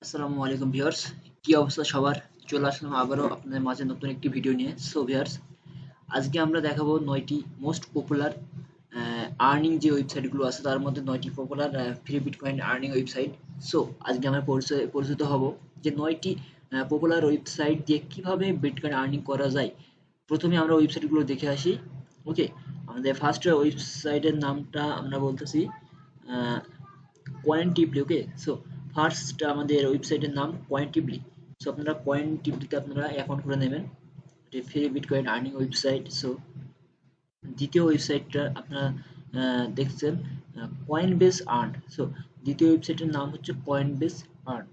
আসসালামু আলাইকুম ভিউয়ার্স, কি অবস্থা সবার? চলে আসলাম আবারও আপনাদের মাঝে নতুন একটি ভিডিও নিয়ে। সো ভিউয়ার্স, আজকে আমরা দেখাবো 9টি মোস্ট পপুলার আর্নিং যে ওয়েবসাইটগুলো আছে তার মধ্যে 9টি popular free bitcoin earning website. So আজকে আমরা পরিচিত হব যে 9টি পপুলার ওয়েবসাইট দিয়ে কিভাবে বিটকয়েন আর্নিং করা যায়। প্রথমে আমরা ওয়েবসাইটগুলো দেখে আসি। ওকে, আমাদের ফার্স্ট ওয়েবসাইটের নামটা আমরা বলতেছি কয়েনটিপলি। ওকে, সো ফার্স্ট আমাদের ওয়েবসাইটের নাম কয়েনটিপলি। সো আপনারা কয়েনটিপলিতে আপনারা অ্যাকাউন্ট করে নেবেন। এটি free bitcoin earning website. So দ্বিতীয় ওয়েবসাইটটা আপনারা দেখছেন কয়েন বেস আর্ন। সো দ্বিতীয় ওয়েবসাইটের নাম হচ্ছে কয়েন বেস আর্ন।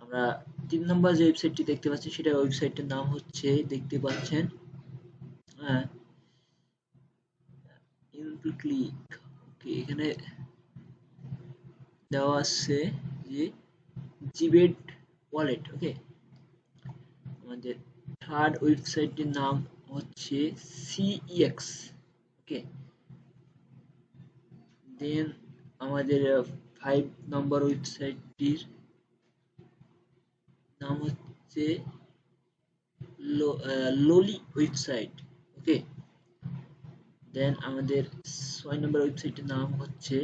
আমরা 3 নম্বর যে ওয়েবসাইটটি দেখতে পাচ্ছি সেটা ওয়েবসাইটের নাম হচ্ছে, দেখতে পাচ্ছেন, ইনক্লিক। ওকে, এখানে দেওয়া আছে যে জিবেট ওয়ালেট। ওকে, আমাদের থার্ড ওয়েবসাইটটির নাম হচ্ছে সিইএক্স। ওকে, দেন আমাদের 5 নম্বর ওয়েবসাইটটির নাম হচ্ছে লোলি ওয়েবসাইট। ওকে, দেন আমাদের 6 নম্বর ওয়েবসাইটের নাম হচ্ছে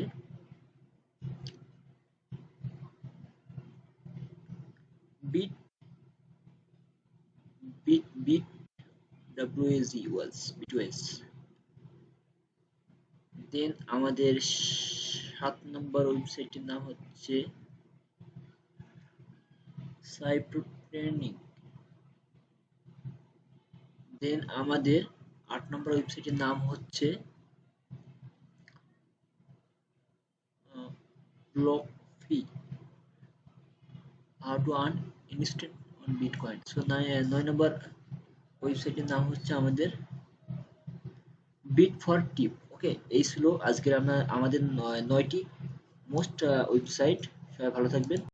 বিট বিট বিট বিটওয়েজ। দেন আমাদের 7 নম্বর ওয়েবসাইটের নাম হচ্ছে সাইপ্রো ট্রেনিং। দেন আমাদের 8 নম্বর ওয়েবসাইটের নাম হচ্ছে Blockfi, how to earn instant on bitcoin. So 9 number ওয়েবসাইটের নাম হচ্ছে আমাদের বিট ফর টিপ। ওকে, এই ছিল আজকের আমাদের 9টি মোস্ট ওয়েবসাইট। সবাই ভালো থাকবেন।